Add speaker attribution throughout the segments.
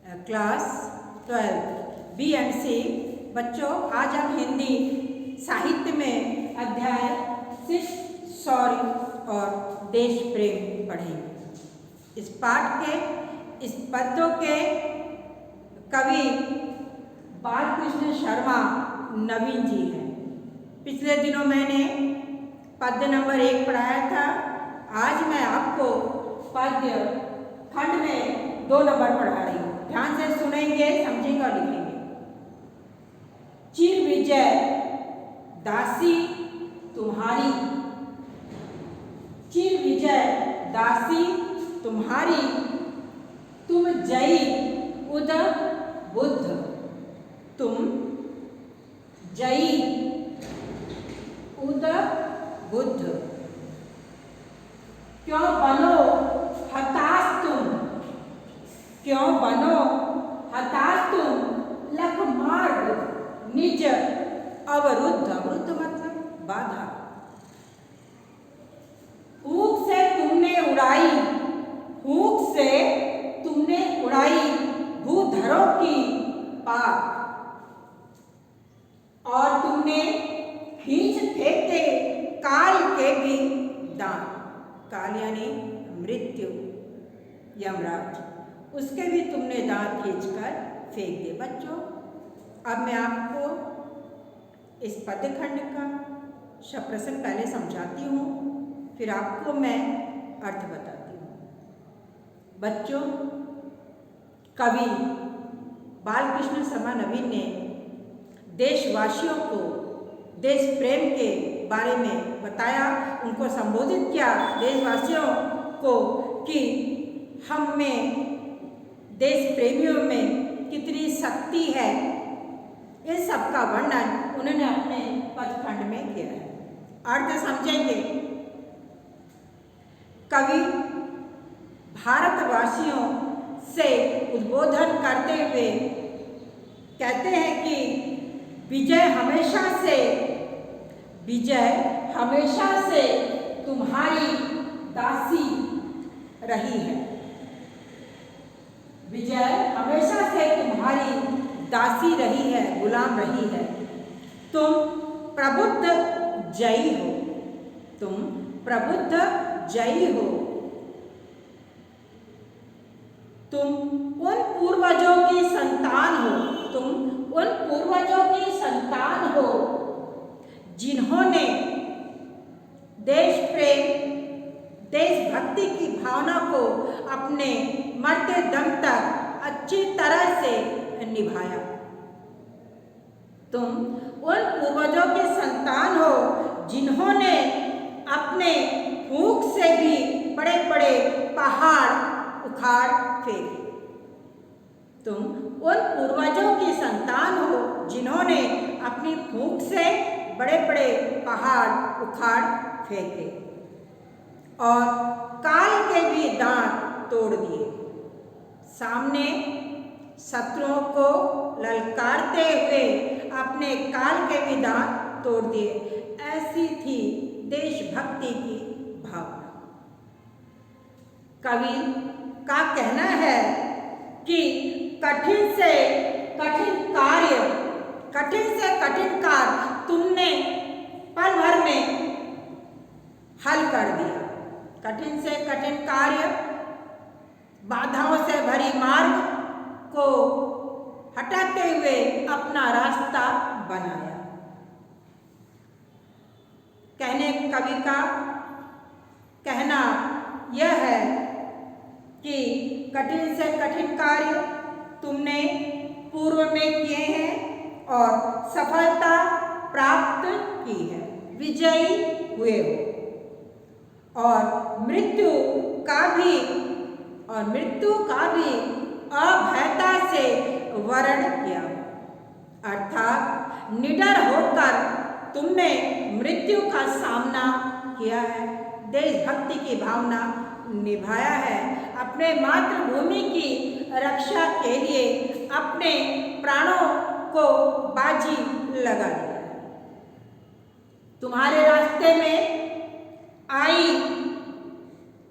Speaker 1: Class 12 BMC। बच्चों, आज हम हिंदी साहित्य में अध्याय 6 शौर्य और देश प्रेम पढ़ेंगे। इस पाठ के इस पद्यों के कवि बालकृष्ण शर्मा नवीन जी हैं। पिछले दिनों मैंने पद्य नंबर 1 पढ़ाया था। आज मैं आपको पद्य खंड में 2 नंबर पढ़ा रही हूँ। ध्यान से सुनेंगे, समझेंगे और लिखेंगे। चिर विजय दासी तुम्हारी, चिर विजय दासी तुम्हारी, तुम जयी उद बुद्ध, तुम जयी उद बुद्ध। क्यों बनो हताश तुम, क्यों बनो हताश तुम, लख मार्ग निज अवरुद्ध। अवरुद्ध मतलब बाधा। हुक से तुमने उड़ाई, हुक से तुमने उड़ाई भूधरों की पात, और तुमने खींच फेंके काल के भी दांत। काल यानी मृत्यु, यमराज, उसके भी तुमने दांत खींचकर फेंक दिए। बच्चों, अब मैं आपको इस पद्य खंड का शब्द पहले समझाती हूँ, फिर आपको मैं अर्थ बताती हूँ। बच्चों, कवि बालकृष्ण शर्मा नवीन ने देशवासियों को देश प्रेम के बारे में बताया, उनको संबोधित किया देशवासियों को कि हम में, देश प्रेमियों में कितनी शक्ति है। इस सब का वर्णन उन्होंने अपने पदखंड में किया है। अर्थ समझेंगे। कवि भारतवासियों से उद्बोधन करते हुए कहते हैं कि विजय हमेशा से तुम्हारी दासी रही है। विजय हमेशा से तुम्हारी दासी रही है, गुलाम रही है। तुम प्रबुद्ध जयी हो, तुम प्रबुद्ध जयी हो। तुम उन पूर्वजों की संतान हो, तुम उन पूर्वजों की संतान हो जिन्होंने देश प्रेम, देशभक्ति की भावना को अपने मरते दम तक अच्छी तरह से निभाया। तुम उन पूर्वजों के संतान हो जिन्होंने अपने फूंक से भी बड़े बड़े पहाड़ उखाड़ फेंके। तुम उन पूर्वजों की संतान हो जिन्होंने अपनी फूंक से बड़े बड़े पहाड़ उखाड़ फेंके और काल के भी दांत तोड़ दिए। सामने शत्रुओं को ललकारते हुए अपने काल के भी दांत तोड़ दिए। ऐसी थी देशभक्ति की भावना। कवि का कहना है कि कठिन से कठिन कार्य तुमने पल भर में हल कर दिया। कठिन से कठिन कार्य, बाधाओं से भरी मार्ग को हटाते हुए अपना रास्ता बनाया। कवि का कहना यह है कि कठिन से कठिन कार्य तुमने पूर्व में किए हैं और सफलता प्राप्त की है, विजयी हुए हो। और मृत्यु का भी अभयता से वरण किया, अर्थात निडर होकर तुमने मृत्यु का सामना किया है, देशभक्ति की भावना निभाया है, अपने मातृभूमि की रक्षा के लिए अपने प्राणों को बाजी लगा दिया। तुम्हारे रास्ते में आई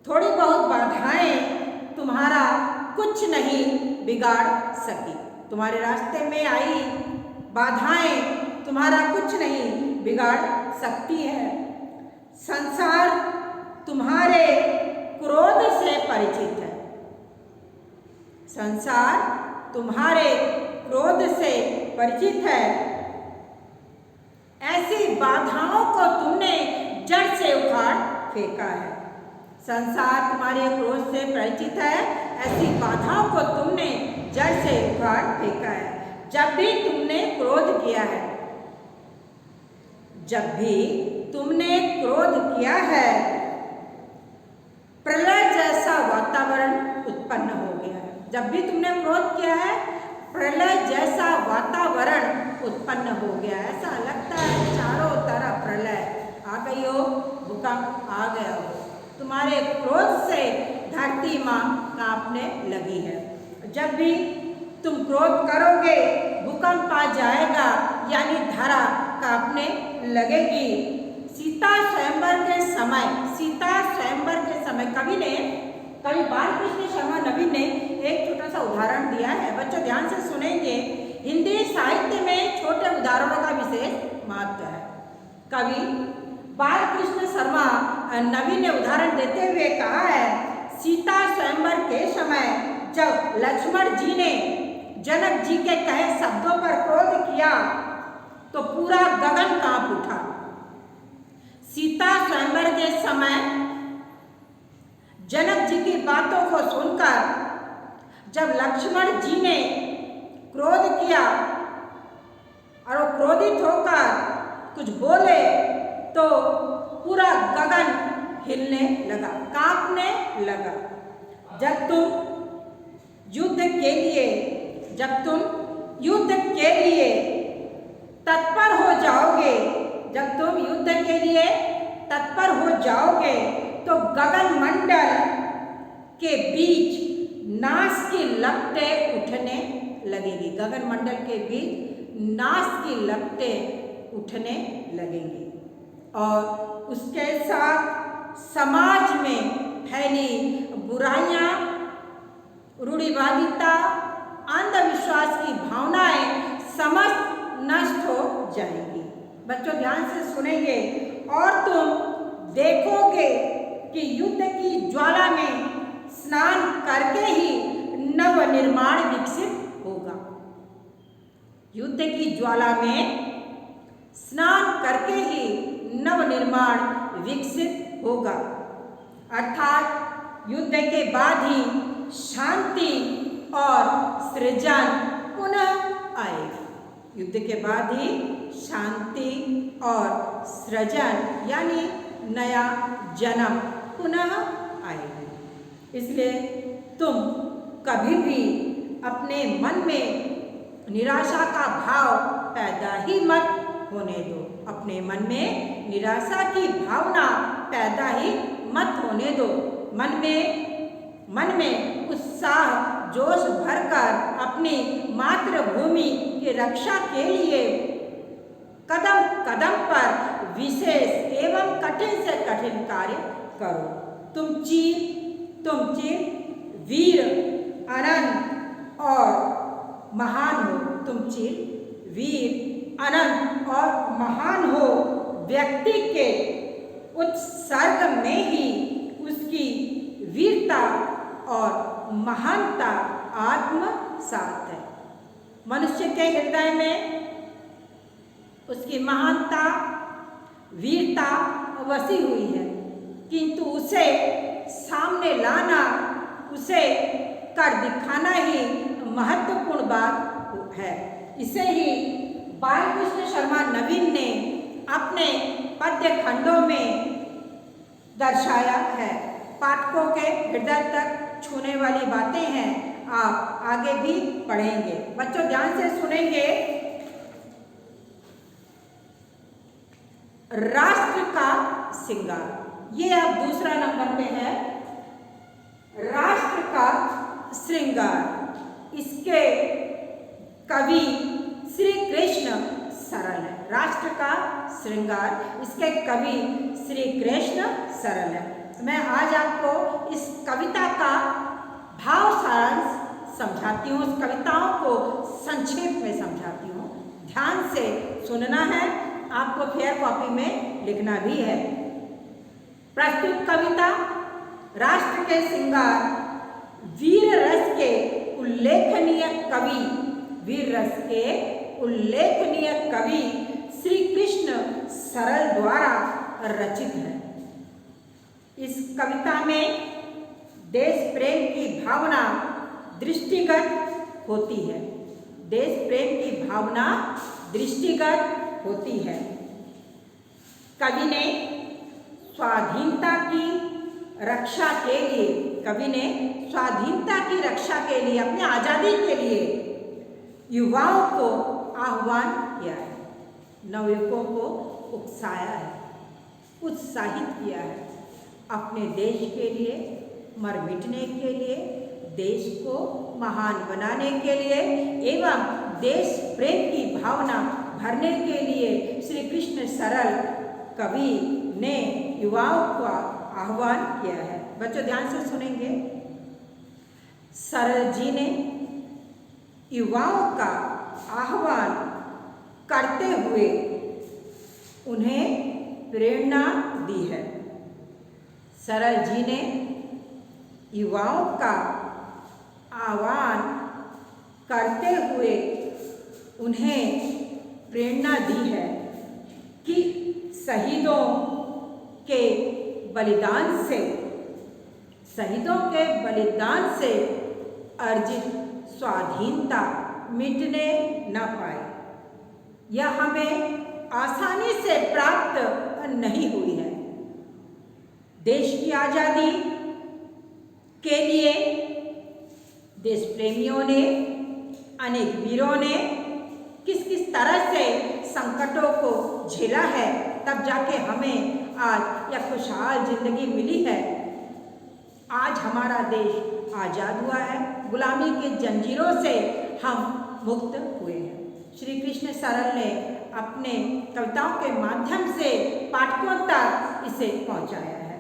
Speaker 1: थोड़ी बहुत बाधाएं तुम्हारा कुछ नहीं बिगाड़ सकी। तुम्हारे रास्ते में आई बाधाएं तुम्हारा कुछ नहीं बिगाड़ सकती है। संसार तुम्हारे क्रोध से परिचित है। संसार तुम्हारे क्रोध से परिचित है। ऐसी बाधाओं को तुमने जड़ से उखाड़ फेंका है। संसार तुम्हारे क्रोध से परिचित है। ऐसी बाधाओं को तुमने जड़ से उखाड़ फेंका है। जब भी तुमने क्रोध किया है, जब भी तुमने क्रोध किया है, प्रलय जैसा वातावरण उत्पन्न हो गया है। जब भी तुमने क्रोध किया है, प्रलय जैसा वातावरण उत्पन्न हो गया। ऐसा लगता है चारों तरफ प्रलय आ गई हो, भूकंप आ गया हो। तुम्हारे क्रोध से धरती माँ कांपने लगी है। जब भी तुम क्रोध करोगे, भूकंप आ जाएगा, यानी धरा कांपने लगेगी। सीता स्वयंवर के समय कवि बालकृष्ण शर्मा नवीन ने एक छोटा सा उदाहरण दिया है। बच्चों ध्यान से सुनेंगे। हिंदी साहित्य में छोटे उदाहरणों का विशेष महत्व है। कवि बालकृष्ण शर्मा नवीन ने उदाहरण देते हुए कहा है, सीता स्वयंवर के समय जब लक्ष्मण जी ने जनक जी के कहे शब्दों पर क्रोध किया तो पूरा गगन कांप उठा। सीता स्वयंवर के समय जनक जी की बातों को सुनकर जब लक्ष्मण जी ने क्रोध किया और वो क्रोधित होकर कुछ बोले तो पूरा गगन हिलने लगा, कांपने लगा। जब तुम युद्ध के लिए तत्पर हो जाओगे, जब तुम युद्ध के लिए तत्पर हो जाओगे तो गगन मंडल के बीच नाश की लपटें उठने लगेगी। गगन मंडल के बीच नाश की लपटें उठने लगेंगी और उसके साथ समाज में फैली बुराइयां, रूढ़िवादिता, अंधविश्वास की भावनाएं समस्त नष्ट हो जाएंगी। बच्चों ध्यान से सुनेंगे। और तुम देखोगे कि युद्ध की ज्वाला में स्नान करके ही नव निर्माण विकसित होगा। युद्ध की ज्वाला में स्नान करके ही नव निर्माण विकसित होगा। अर्थात युद्ध के बाद ही शांति और सृजन पुनः आएगी। युद्ध के बाद ही शांति और सृजन यानी नया जन्म पुनः आएगी। इसलिए तुम कभी भी अपने मन में निराशा का भाव पैदा ही मत होने दो। अपने मन में निराशा की भावना पैदा ही मत होने दो। मन में उत्साह जोश भरकर अपनी मातृभूमि की रक्षा के लिए कदम कदम पर विशेष एवं कठिन से कठिन कार्य करो। तुम चिर वीर अनंत और महान हो। तुम चिर वीर अनंत और महान हो। व्यक्ति के उत्सर्ग में ही उसकी वीरता और महानता आत्मसात है। मनुष्य के हृदय में उसकी महानता, वीरता वसी हुई है, किंतु उसे सामने लाना, उसे कर दिखाना ही महत्वपूर्ण बात है। इसे ही बालकृष्ण शर्मा नवीन ने अपने पद्य खंडों में दर्शाया है। पाठकों के हृदय तक छूने वाली बातें हैं। आप आगे भी पढ़ेंगे। बच्चों ध्यान से सुनेंगे। राष्ट्र का श्रृंगार, ये अब दूसरा नंबर पे है। राष्ट्र का श्रृंगार, इसके कवि श्री कृष्ण सरल है। राष्ट्र का श्रृंगार, इसके कवि श्री कृष्ण सरल है। मैं आज आपको इस कविता का भाव सारांश समझाती हूँ, उस कविताओं को संक्षेप में समझाती हूँ। ध्यान से सुनना है, आपको फेयर कॉपी में लिखना भी है। प्रस्तुत कविता राष्ट्र के श्रृंगार वीर रस के उल्लेखनीय कवि, वीर रस के उल्लेखनीय कवि श्री कृष्ण सरल द्वारा रचित है। इस कविता में देश प्रेम की भावना दृष्टिगत होती है। देश प्रेम की भावना दृष्टिगत होती है। कवि ने स्वाधीनता की रक्षा के लिए, कवि ने स्वाधीनता की रक्षा के लिए, अपनी आज़ादी के लिए युवाओं को आह्वान किया है, नवयुवकों को उकसाया है, उत्साहित किया है अपने देश के लिए मर मिटने के लिए, देश को महान बनाने के लिए एवं देश प्रेम की भावना भरने के लिए श्री कृष्ण सरल कवि ने युवाओं का आह्वान किया है। बच्चों ध्यान से सुनेंगे। सरल जी ने युवाओं का आह्वान करते हुए उन्हें प्रेरणा दी है। सरल जी ने युवाओं का आह्वान करते हुए उन्हें प्रेरणा दी है कि शहीदों के बलिदान से, शहीदों के बलिदान से अर्जित स्वाधीनता मिटने न पाए। यह हमें आसानी से प्राप्त नहीं हुई है। देश की आज़ादी के लिए देश प्रेमियों ने, अनेक वीरों ने किस किस तरह से संकटों को झेला है, तब जाके हमें आज यह खुशहाल जिंदगी मिली है। आज हमारा देश आज़ाद हुआ है, गुलामी के जंजीरों से हम मुक्त हुए हैं। श्री कृष्ण सरल ने अपने कविताओं के माध्यम से पाठकों तक इसे पहुंचाया है।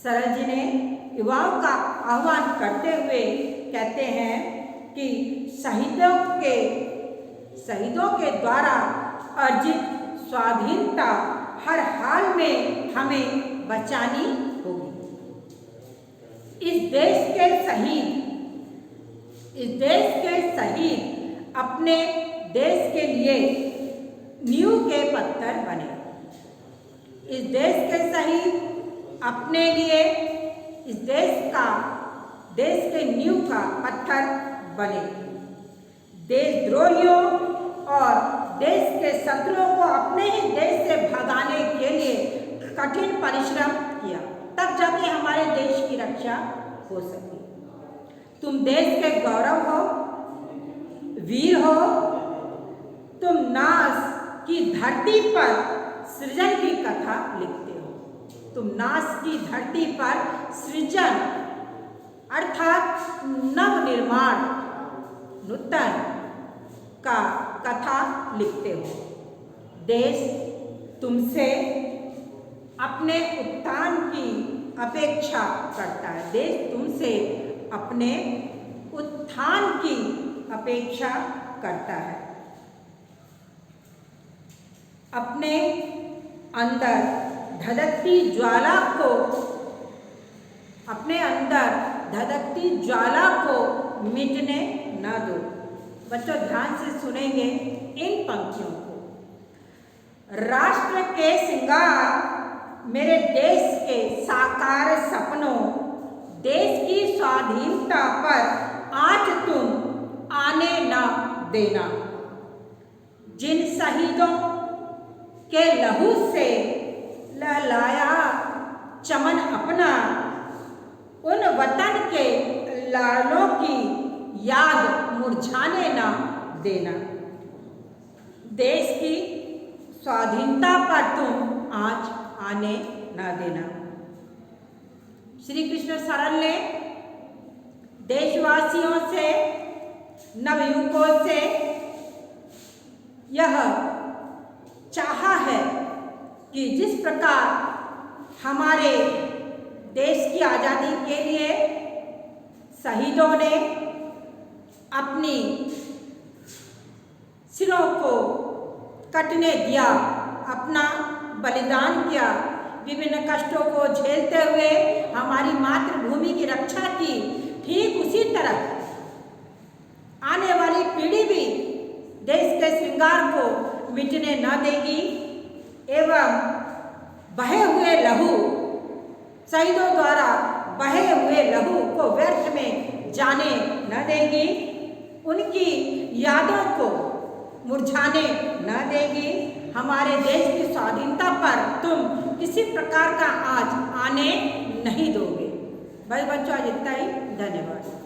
Speaker 1: सरल जी ने युवाओं का आह्वान करते हुए कहते हैं कि शहीदों के द्वारा अर्जित स्वाधीनता हर हाल में हमें बचानी होगी। इस देश के शहीद अपने देश के लिए नींव के पत्थर बने। इस देश के शहीद अपने लिए इस देश के नींव का पत्थर बने। देशद्रोहियों और देश के शत्रुओं को अपने ही देश से भगाने के लिए कठिन परिश्रम किया, तब जाके हमारे देश की रक्षा हो सकी। तुम देश के गौरव हो, वीर हो, तुम नाश की धरती पर सृजन की कथा लिखते हो। तुम नाश की धरती पर सृजन अर्थात नवनिर्माण, नूतन का कथा लिखते हो। देश तुमसे अपने उत्थान की अपेक्षा करता है। देश तुमसे अपने उत्थान की अपेक्षा करता है। अपने अंदर धधकती ज्वाला को मिटने न दो। बच्चों ध्यान से सुनेंगे इन पंक्तियों को। राष्ट्र के श्रृंगार मेरे देश के साकार सपनों, देश की स्वाधीनता पर आज तुम आने न देना। जिन शहीदों के लहू से लहलाया चमन अपना, उन वतन के लाडलों की याद मुरझाने न देना। देश की स्वाधीनता पर तुम आँच आने न देना। श्री कृष्ण सरल ने देशवासियों से, नवयुवकों से यह चाहा है कि जिस प्रकार हमारे देश की आज़ादी के लिए शहीदों ने अपनी सिरों को कटने दिया, अपना बलिदान किया, विभिन्न कष्टों को झेलते हुए हमारी मातृभूमि की रक्षा की, ठीक उसी तरह आने वाली पीढ़ी भी देश के श्रृंगार को मिटने न देगी एवं बहे हुए लहू, शहीदों द्वारा बहे हुए लहू को व्यर्थ में जाने न देगी, उनकी यादों को मुरझाने न देगी। हमारे देश की स्वाधीनता पर तुम किसी प्रकार का आज आने नहीं दोगे। बस बच्चों, आज इतना ही। धन्यवाद।